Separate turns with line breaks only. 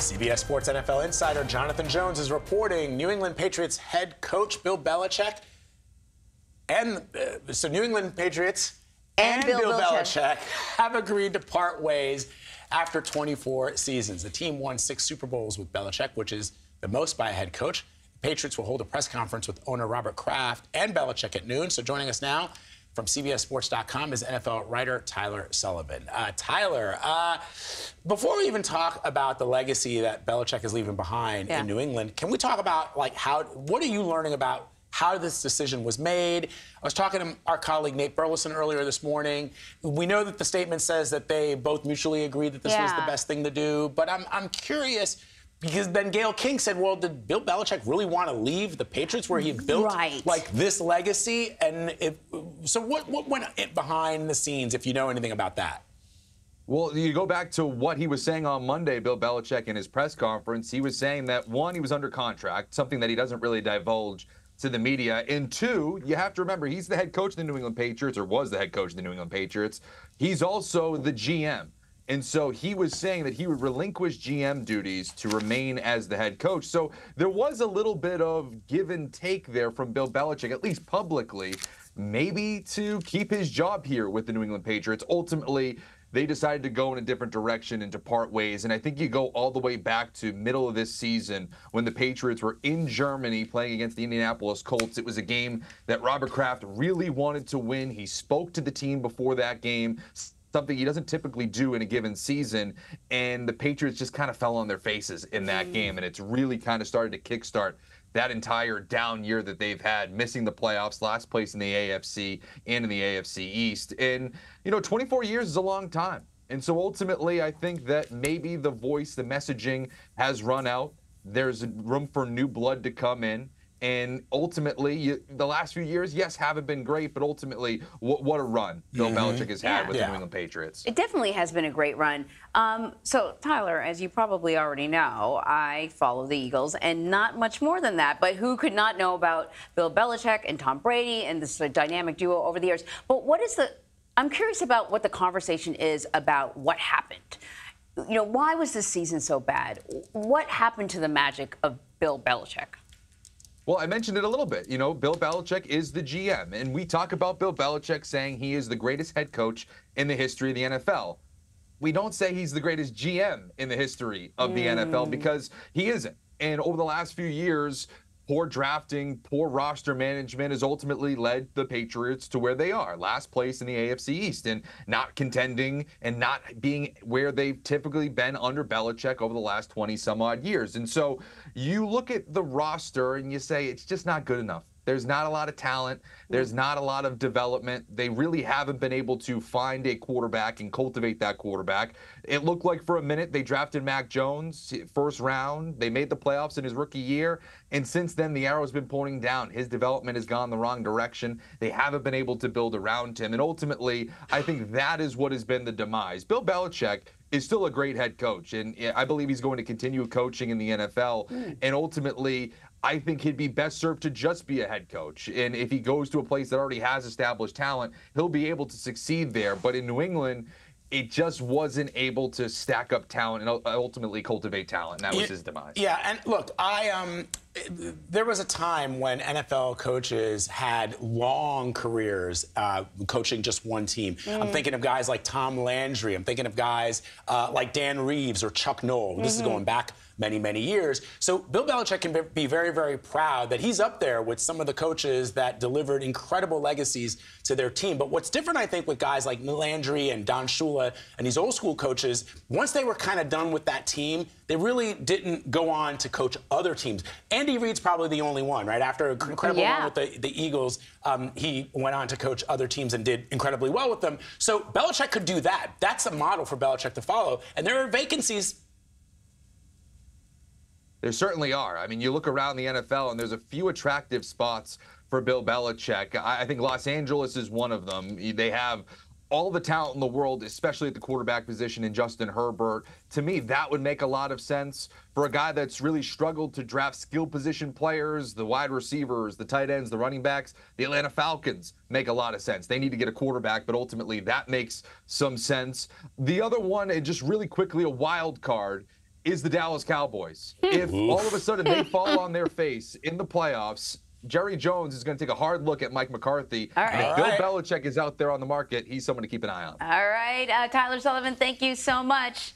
CBS Sports NFL insider Jonathan Jones is reporting New England Patriots head coach Bill Belichick New England Patriots and Bill Belichick have agreed to part ways after 24 seasons. The team won 6 Super Bowls with Belichick, which is the most by a head coach. The Patriots will hold a press conference with owner Robert Kraft and Belichick at noon. So joining us now from CBSSports.com is NFL writer Tyler Sullivan. Tyler, before we even talk about the legacy that Belichick is leaving behind in New England, can we talk about what are you learning about how this decision was made? I was talking to our colleague Nate Burleson earlier this morning. We know that the statement says that they both mutually agreed that this was the best thing to do, but I'm curious. Because then Gayle King said, well, did Bill Belichick really want to leave the Patriots where he built like this legacy? And so what went behind the scenes, if you know anything about that?
Well, you go back to what he was saying on Monday, Bill Belichick, in his press conference. He was saying that, one, he was under contract, something that he doesn't really divulge to the media. And two, you have to remember, he's the head coach of the New England Patriots, or was the head coach of the New England Patriots. He's also the GM. And so he was saying that he would relinquish GM duties to remain as the head coach. So there was a little bit of give and take there from Bill Belichick, at least publicly, maybe to keep his job here with the New England Patriots. Ultimately, they decided to go in a different direction and to part ways. And I think you go all the way back to middle of this season when the Patriots were in Germany playing against the Indianapolis Colts. It was a game that Robert Kraft really wanted to win. He spoke to the team before that game, something he doesn't typically do in a given season, and the Patriots just kind of fell on their faces in that game, and it's really kind of started to kickstart that entire down year that they've had, missing the playoffs, last place in the AFC and in the AFC East. And, 24 years is a long time. And so ultimately, I think that maybe the voice, the messaging has run out. There's room for new blood to come in. And ultimately, the last few years, yes, haven't been great, but ultimately, what a run Bill Belichick has had with the New England Patriots.
It definitely has been a great run. So, Tyler, as you probably already know, I follow the Eagles, and not much more than that. But who could not know about Bill Belichick and Tom Brady and this dynamic duo over the years? But I'm curious about what the conversation is about what happened. Why was this season so bad? What happened to the magic of Bill Belichick?
Well, I mentioned it a little bit. Bill Belichick is the GM, and we talk about Bill Belichick saying he is the greatest head coach in the history of the NFL. We don't say he's the greatest GM in the history of the NFL because he isn't. And over the last few years, poor drafting, poor roster management has ultimately led the Patriots to where they are, last place in the AFC East, and not contending and not being where they've typically been under Belichick over the last 20-some-odd years. And so you look at the roster and you say it's just not good enough. There's not a lot of talent. There's not a lot of development. They really haven't been able to find a quarterback and cultivate that quarterback. It looked like for a minute they drafted Mac Jones, first round. They made the playoffs in his rookie year. And since then, the arrow's been pointing down. His development has gone the wrong direction. They haven't been able to build around him. And ultimately, I think that is what has been the demise. Bill Belichick is still a great head coach, and I believe he's going to continue coaching in the NFL. And ultimately, I think he'd be best served to just be a head coach. And if he goes to a place that already has established talent, he'll be able to succeed there. But in New England, it just wasn't able to stack up talent and ultimately cultivate talent. And that was his demise.
Yeah, and look, there was a time when NFL coaches had long careers coaching just one team. I'm thinking of guys like Tom Landry. I'm thinking of guys like Dan Reeves or Chuck Noll. This is going back many, many years. So Bill Belichick can be very, very proud that he's up there with some of the coaches that delivered incredible legacies to their team. But what's different, I think, with guys like Landry and Don Shula and these old school coaches, once they were kind of done with that team, they really didn't go on to coach other teams. Andy Reid's probably the only one, right? After an incredible run with the Eagles, he went on to coach other teams and did incredibly well with them. So Belichick could do that. That's a model for Belichick to follow. And there are vacancies.
There certainly are. I mean, you look around the NFL, and there's a few attractive spots for Bill Belichick. I think Los Angeles is one of them. They have all the talent in the world, especially at the quarterback position in Justin Herbert. To me, that would make a lot of sense for a guy that's really struggled to draft skill position players, the wide receivers, the tight ends, the running backs. The Atlanta Falcons make a lot of sense. They need to get a quarterback, but ultimately that makes some sense. The other one, and just really quickly, a wild card, is the Dallas Cowboys. If all of a sudden they fall on their face in the playoffs, Jerry Jones is going to take a hard look at Mike McCarthy.
All right.
And if Bill Belichick is out there on the market, he's someone to keep an eye on.
All right, Tyler Sullivan, thank you so much.